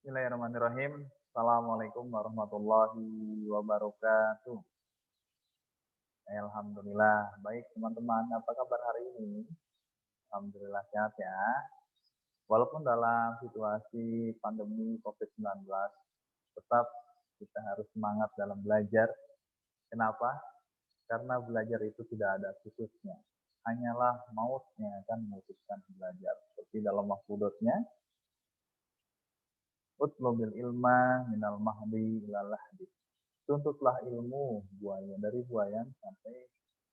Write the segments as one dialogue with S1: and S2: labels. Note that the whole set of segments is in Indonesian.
S1: Bismillahirrahmanirrahim. Assalamualaikum warahmatullahi wabarakatuh. Alhamdulillah. Baik teman-teman, apa kabar hari ini? Alhamdulillah sehat ya. Walaupun dalam situasi pandemi COVID-19, tetap kita harus semangat dalam belajar. Kenapa? Karena belajar itu tidak ada putusnya. Hanyalah mautnya akan memutuskan belajar. Seperti dalam mafhudotnya, utlubil ilma minal mahdi ilal lahdi. Tuntutlah ilmu dari buayan sampai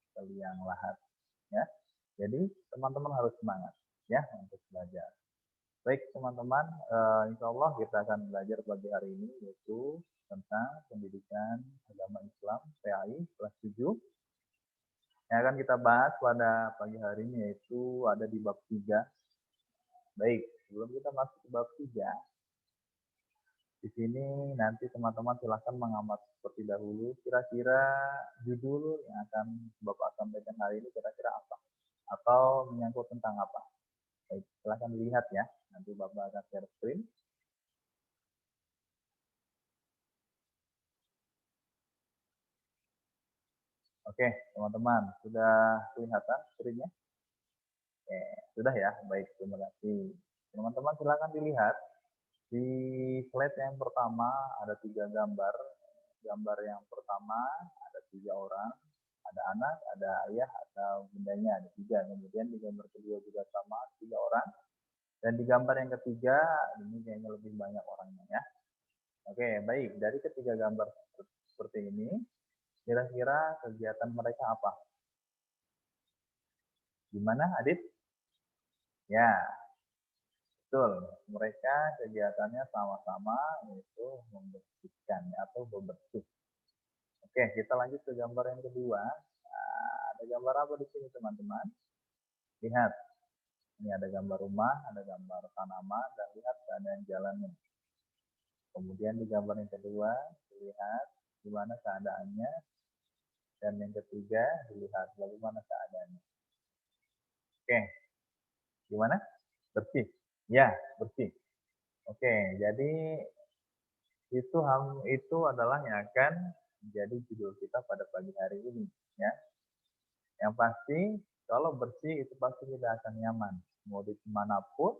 S1: ke liang lahat. Ya, jadi teman-teman harus semangat ya untuk belajar. Baik teman-teman, insya Allah kita akan belajar pagi hari ini yaitu tentang pendidikan agama Islam PAI kelas 7. Yang akan kita bahas pada pagi hari ini yaitu ada di bab 3. Baik, sebelum kita masuk ke bab 3, di sini nanti teman-teman silahkan mengamati seperti dahulu, kira-kira judul yang akan Bapak sampaikan hari ini kira-kira apa? Atau menyangkut tentang apa? Baik, silahkan dilihat ya. Nanti Bapak akan share screen. Oke, teman-teman, sudah kelihatan screen-nya? Oke, sudah ya. Baik, terima kasih. Teman-teman silahkan dilihat. Di slide yang pertama ada 3 gambar. Gambar yang pertama ada 3 orang, ada anak, ada ayah, ada bundanya, ada 3. Kemudian di gambar kedua juga sama, 3 orang. Dan di gambar yang ketiga ini kayaknya lebih banyak orangnya ya. Oke, baik. Dari ketiga gambar seperti ini, kira-kira kegiatan mereka apa? Gimana, Adit? Ya, betul. Mereka kegiatannya sama-sama yaitu membersihkan atau bebersih. Oke, kita lanjut ke gambar yang kedua. Nah, ada gambar apa di sini, teman-teman? Lihat. Ini ada gambar rumah, ada gambar tanaman, dan lihat keadaan jalannya. Kemudian di gambar yang kedua, dilihat gimana keadaannya. Dan yang ketiga, dilihat bagaimana keadaannya. Oke, gimana? Bersih? Ya, bersih. Oke, jadi itu adalah yang akan menjadi judul kita pada pagi hari ini. Ya, yang pasti kalau bersih itu pasti kita akan nyaman. Mau di manapun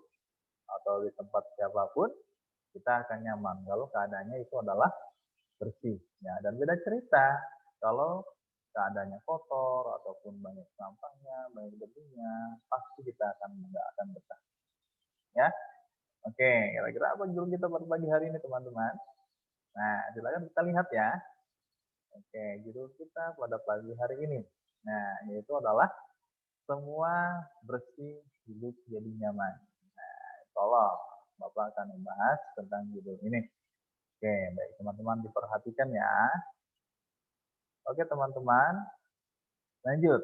S1: atau di tempat siapapun, kita akan nyaman. Kalau keadaannya itu adalah bersih. Ya, dan beda cerita kalau keadaannya kotor ataupun banyak sampahnya, banyak debunya, pasti kita nggak akan betah. Ya, oke. Kira-kira apa judul kita pada pagi hari ini, teman-teman? Nah, silakan kita lihat ya. Oke, judul kita pada pagi hari ini. Nah, yaitu adalah semua bersih, hidup jadi nyaman. Nah, tolong Bapak akan membahas tentang judul ini. Oke, baik teman-teman diperhatikan ya. Oke teman-teman, lanjut.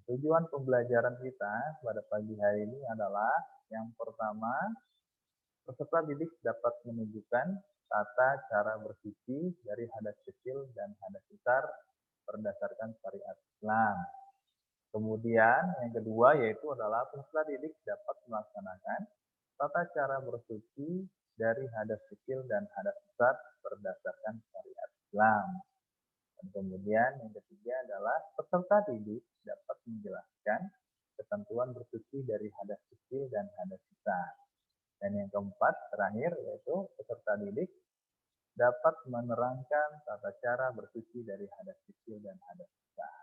S1: Tujuan pembelajaran kita pada pagi hari ini adalah yang pertama, peserta didik dapat menunjukkan tata cara bersuci dari hadas kecil dan hadas besar berdasarkan syariat Islam. Kemudian yang kedua yaitu adalah peserta didik dapat melaksanakan tata cara bersuci dari hadas kecil dan hadas besar berdasarkan syariat Islam. Dan kemudian yang ketiga adalah peserta didik dapat menjelaskan ketentuan bersuci dari hadas kecil dan hadas besar. Dan yang keempat terakhir yaitu peserta didik dapat menerangkan tata cara bersuci dari hadas kecil dan hadas besar.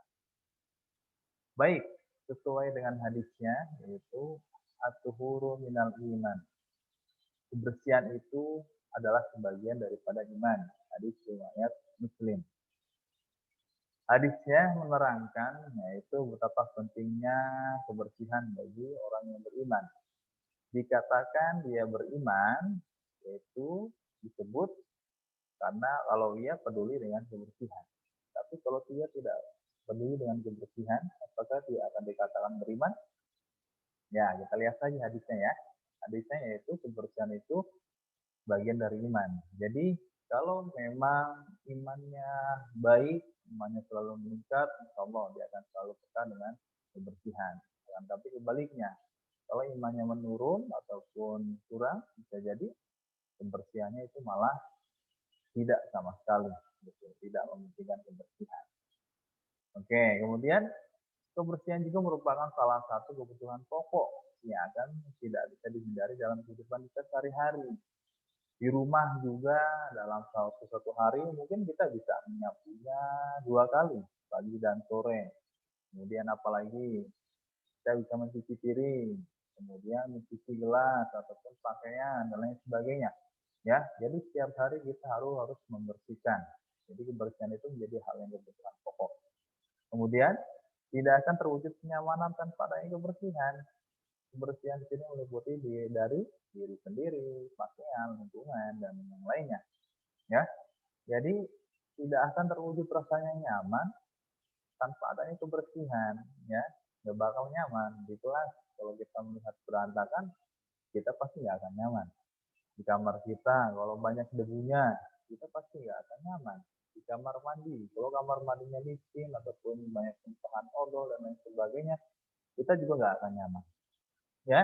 S1: Baik, sesuai dengan hadisnya yaitu at-tuhuru minal iman. Kebersihan itu adalah sebagian daripada iman. Hadis riwayat Muslim. Hadisnya menerangkan yaitu betapa pentingnya kebersihan bagi orang yang beriman. Dikatakan dia beriman yaitu disebut karena kalau ia peduli dengan kebersihan. Tapi kalau dia tidak peduli dengan kebersihan, apakah dia akan dikatakan beriman? Ya, kita lihat saja hadisnya ya. Hadisnya yaitu kebersihan itu bagian dari iman. Jadi kalau memang imannya baik, imannya selalu meningkat, insya Allah dia akan selalu peka dengan kebersihan. Tapi kebaliknya, kalau imannya menurun ataupun kurang, bisa jadi kebersihannya itu malah tidak sama sekali, gitu. Tidak mementingkan kebersihan. Oke, kemudian kebersihan juga merupakan salah satu kebutuhan pokok yang akan tidak bisa dihindari dalam kehidupan kita sehari-hari. Di rumah juga dalam satu hari mungkin kita bisa menyapunya 2 kali, pagi dan sore. Kemudian apalagi kita bisa mencuci piring, kemudian mencuci gelas ataupun pakaian dan lain sebagainya. Ya, jadi setiap hari kita harus membersihkan. Jadi kebersihan itu menjadi hal yang kebutuhan pokok. Kemudian tidak akan terwujud kenyamanan tanpa adanya kebersihan. Kebersihan di sini meliputi dari diri sendiri, pakaian, lingkungan, dan yang lainnya. Ya, jadi tidak akan terwujud rasanya nyaman tanpa adanya kebersihan. Ya, nggak bakal nyaman. Di kelas kalau kita melihat berantakan, kita pasti nggak akan nyaman. Di kamar kita kalau banyak debunya, kita pasti nggak akan nyaman. Di kamar mandi, kalau kamar mandinya licin ataupun banyak tumpahan odol dan lain sebagainya, kita juga nggak akan nyaman. Ya,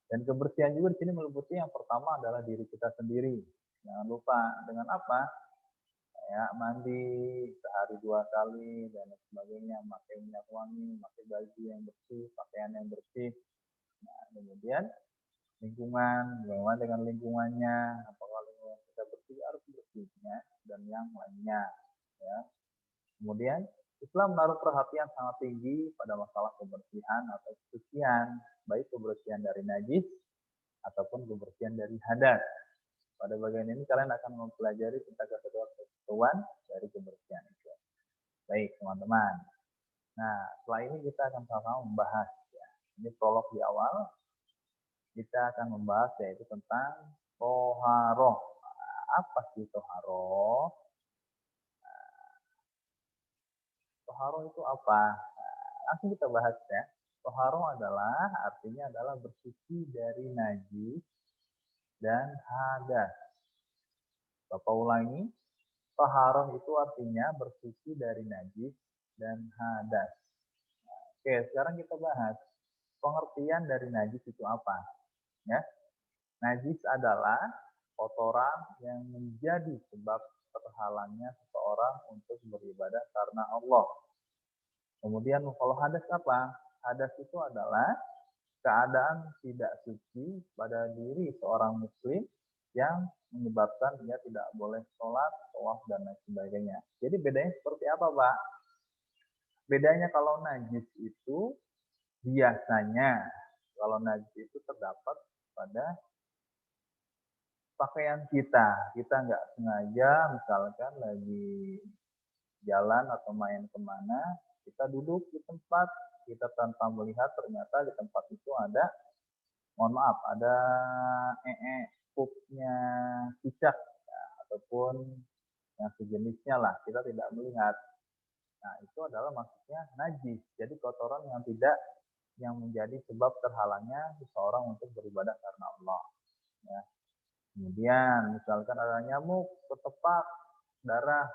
S1: dan kebersihan juga di sini meliputi yang pertama adalah diri kita sendiri. Jangan lupa dengan apa? Ya, mandi sehari 2 kali dan lain sebagainya, pakai minyak wangi, pakai baju yang bersih, pakaian yang bersih. Nah, kemudian lingkungan, bagaimana dengan lingkungannya, apakah lingkungan kita bersih, harus bersihnya, dan yang lainnya. Ya. Kemudian Islam menaruh perhatian sangat tinggi pada masalah kebersihan atau kesucian, baik kebersihan dari najis ataupun kebersihan dari hadas. Pada bagian ini kalian akan mempelajari tentang ketentuan dari kebersihan itu. Baik teman-teman. Nah setelah ini kita akan sama-sama membahas. Ya. Ini prolog di awal. Kita akan membahas yaitu tentang toharoh. Apa sih toharoh? Toharoh itu apa? Langsung kita bahas ya. Toharoh adalah artinya adalah bersuci dari najis dan hadas. Bapak ulangi, toharoh itu artinya bersuci dari najis dan hadas. Oke, sekarang kita bahas pengertian dari najis itu apa. Ya, najis adalah kotoran yang menjadi sebab terhalangnya seseorang untuk beribadah karena Allah. Kemudian kalau hadas apa? Hadas itu adalah keadaan tidak suci pada diri seorang muslim yang menyebabkan dia tidak boleh sholat, tawaf, dan lain sebagainya. Jadi bedanya seperti apa, Pak? Bedanya kalau najis itu biasanya, kalau najis itu terdapat pada pakaian kita. Kita nggak sengaja, misalkan lagi jalan atau main kemana, kita duduk di tempat, kita tanpa melihat ternyata di tempat itu ada, mohon maaf, ada pupnya cicak ya, ataupun yang sejenisnya lah, kita tidak melihat. Nah itu adalah maksudnya najis, jadi kotoran yang menjadi sebab terhalangnya seseorang untuk beribadah karena Allah. Ya. Kemudian misalkan ada nyamuk ketepak darah,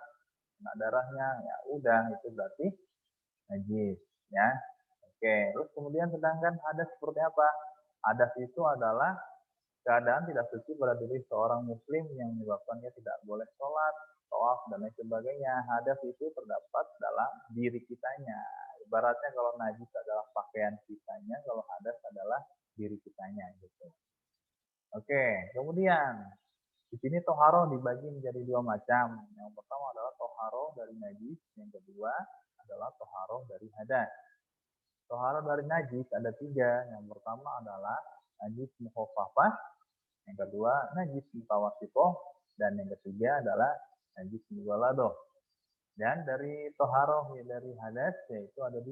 S1: nah darahnya ya udah itu berarti najis ya. Oke, terus kemudian sedangkan hadas seperti apa? Hadas itu adalah keadaan tidak suci pada diri seorang muslim yang menyebabkannya tidak boleh sholat, tawaf, dan lain sebagainya. Hadas itu terdapat dalam diri kitanya. Ibaratnya kalau najis adalah pakaian kitanya, kalau hadas adalah diri kitanya gitu. Oke, kemudian di sini toharoh dibagi menjadi 2 macam. Yang pertama adalah toharoh dari najis, yang kedua adalah toharoh dari hadas. Toharoh dari najis ada 3. Yang pertama adalah najis mukhafafah, yang kedua najis mutawasitoh, dan yang ketiga adalah najis mughaladoh. Dan dari toharoh dari hadas yaitu ada 2.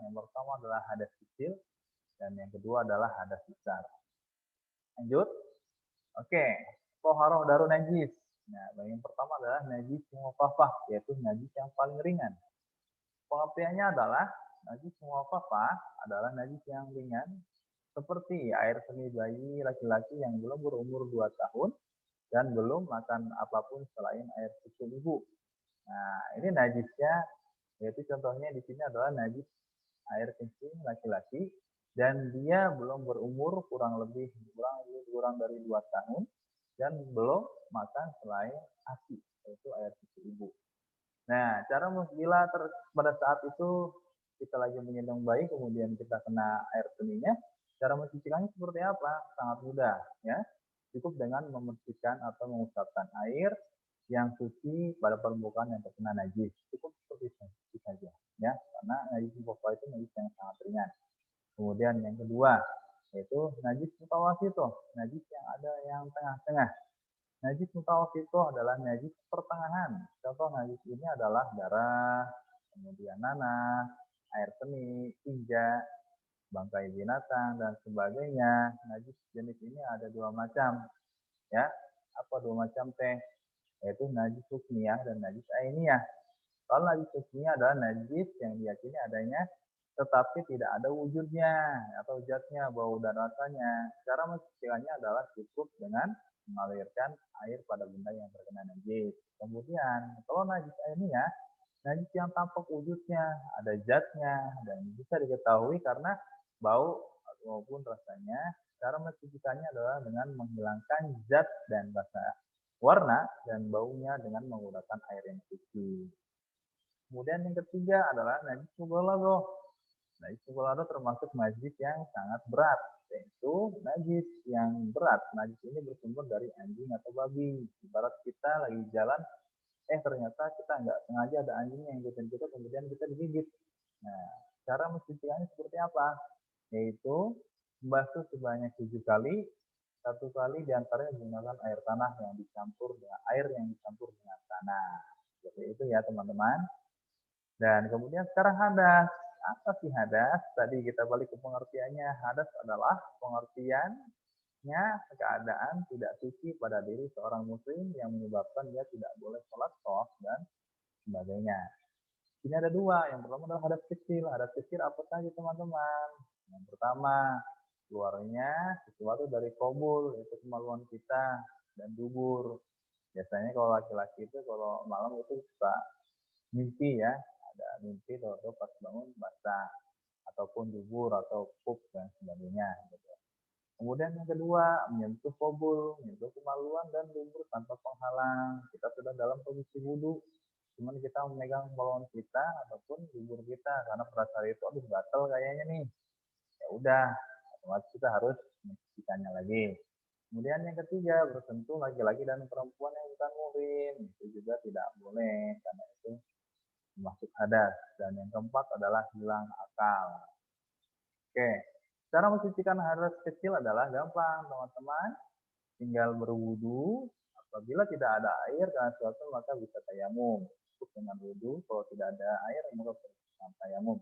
S1: Yang pertama adalah hadas kecil dan yang kedua adalah hadas besar. Lanjut. Oke, toharoh dari najis. Nah, yang pertama adalah najis mukhafafah, yaitu najis yang paling ringan. Pengertiannya adalah najis mukhafafah adalah najis yang ringan seperti air seni bayi laki-laki yang belum berumur 2 tahun dan belum makan apapun selain air susu ibu. Nah, ini najisnya, yaitu contohnya di sini adalah najis air kencing laki-laki dan dia belum berumur kurang dari 2 tahun dan belum makan selain ASI, yaitu air susu ibu. Nah, cara bila pada saat itu kita lagi menggendong bayi, kemudian kita kena air seninya, cara mencucikannya seperti apa? Sangat mudah, ya. Cukup dengan membersihkan atau mengusapkan air yang suci pada permukaan yang terkena najis. Cukup seperti itu saja, ya. Karena najis pokok itu najis yang sangat ringan. Kemudian yang kedua, yaitu najis mutawasito, najis yang ada yang tengah-tengah. Najis mutawasito adalah najis pertengahan. Contoh najis ini adalah darah, kemudian nanah, air seni, tinja, bangkai binatang, dan sebagainya. Najis jenis ini ada dua macam. Ya, apa dua macam teh? Yaitu najis hukmiyah dan najis ainiyah. Kalau najis hukmiyah adalah najis yang diyakini adanya tetapi tidak ada wujudnya atau zatnya, bau dan rasanya. Cara mencucikannya adalah cukup dengan mengalirkan air pada benda yang terkena najis. Kemudian kalau najis ainiyah, najis yang tampak wujudnya, ada zatnya dan bisa diketahui karena bau maupun rasanya. Cara mencucikannya adalah dengan menghilangkan zat dan rasa warna dan baunya dengan menggunakan air yang suci. Kemudian yang ketiga adalah najis mughalladhah. Najis mughalladhah termasuk najis yang sangat berat, yaitu najis yang berat. Najis ini bersumber dari anjing atau babi. Ibarat kita lagi jalan, ternyata kita nggak sengaja ada anjing yang ngikutin kita, kemudian kita digigit. Nah, cara mencucikannya seperti apa? Yaitu membasuh sebanyak 7 kali, 1 kali diantaranya menggunakan air tanah yang dicampur dengan air yang dicampur dengan tanah. Seperti itu ya teman-teman. Dan kemudian sekarang hadas. Apa sih hadas? Tadi kita balik ke pengertiannya. Hadas adalah pengertiannya keadaan tidak suci pada diri seorang muslim yang menyebabkan dia tidak boleh sholat sholat dan sebagainya. Ini ada dua. Yang pertama adalah hadas kecil. Hadas kecil apa saja teman-teman? Yang pertama, keluarnya sesuatu dari kobul, yaitu kemaluan kita, dan dubur. Biasanya kalau laki-laki itu kalau malam itu suka mimpi ya, ada mimpi atau pas bangun basah ataupun dubur atau pup dan sebagainya gitu. Kemudian yang kedua, menyentuh kobul, menyentuh kemaluan dan dubur tanpa penghalang. Kita sudah dalam posisi wudhu, cuman kita memegang kemaluan kita ataupun dubur kita karena pada saat itu aduh gatel kayaknya nih. Ya udah, otomatis kita harus mencucikannya lagi. Kemudian yang ketiga, bersentuh laki-laki dan perempuan yang bukan muhrim. Itu juga tidak boleh karena itu termasuk hadas. Dan yang keempat adalah hilang akal. Oke, cara mencucikan hadas kecil adalah gampang, teman-teman. Tinggal berwudu. Apabila tidak ada air karena sesuatu maka bisa tayamum. Cukup dengan wudu. Kalau tidak ada air maka bisa tayamum.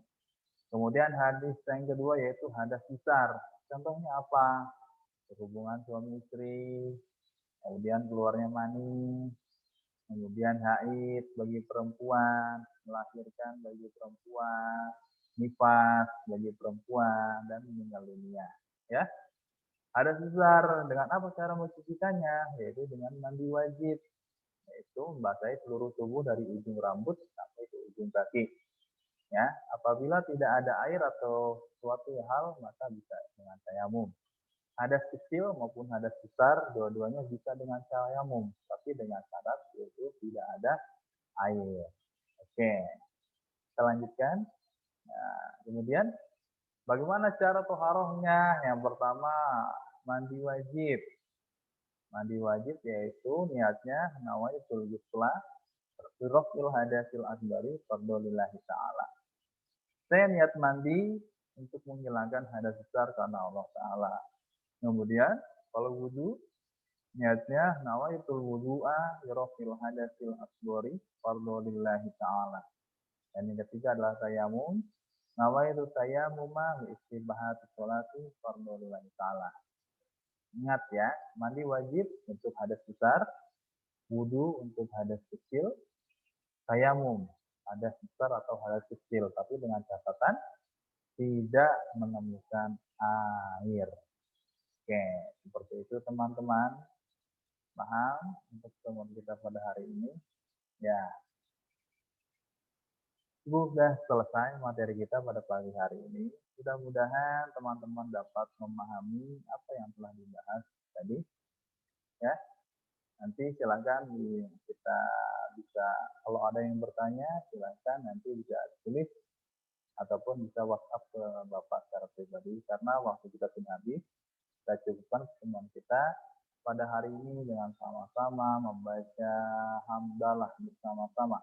S1: Kemudian hadis yang kedua yaitu hadas besar. Contohnya apa? Hubungan suami istri, kemudian keluarnya mani, kemudian haid bagi perempuan, melahirkan bagi perempuan, nifas bagi perempuan, dan meninggal dunia. Ya, hadas besar dengan apa cara mencucikannya? Yaitu dengan mandi wajib, yaitu membasahi seluruh tubuh dari ujung rambut sampai ke ujung kaki. Ya, apabila tidak ada air atau suatu hal maka bisa dengan tayamum. Hadas kecil maupun hadas besar dua-duanya bisa dengan tayamum, tapi dengan syarat yaitu tidak ada air. Oke, kita lanjutkan. Nah, kemudian bagaimana cara toharohnya? Yang pertama mandi wajib. Mandi wajib yaitu niatnya nawaitul ghusla birrafil hadasil akbari fardholillahi ta'ala. Saya niat mandi untuk menghilangkan hadas besar karena Allah Ta'ala. Kemudian kalau wudhu, niatnya nawaitul wudu'a birrafil hadasil akbari fardholillahi ta'ala. Dan yang ketiga adalah tayamum. Nawaitu tayamuma li istibahati sholati fardholillahi ta'ala. Ingat ya, mandi wajib untuk hadas besar, wudhu untuk hadas kecil, tayamum hadas besar atau hadas kecil, tapi dengan catatan tidak menemukan air. Oke, seperti itu teman-teman. Paham untuk pertemuan kita pada hari ini? Ya, sudah selesai materi kita pada pagi hari ini. Mudah-mudahan teman-teman dapat memahami apa yang telah dibahas tadi. Ya, nanti silakan kita bisa, kalau ada yang bertanya silakan nanti bisa tulis ataupun bisa WhatsApp ke Bapak secara pribadi, karena waktu kita sudah habis. Kita cukupkan pertemuan kita pada hari ini dengan sama-sama membaca hamdalah bersama-sama.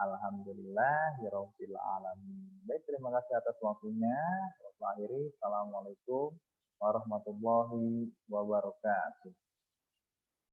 S1: Alhamdulillahirabbil alamin. Baik, terima kasih atas waktunya. Assalamualaikum warahmatullahi wabarakatuh.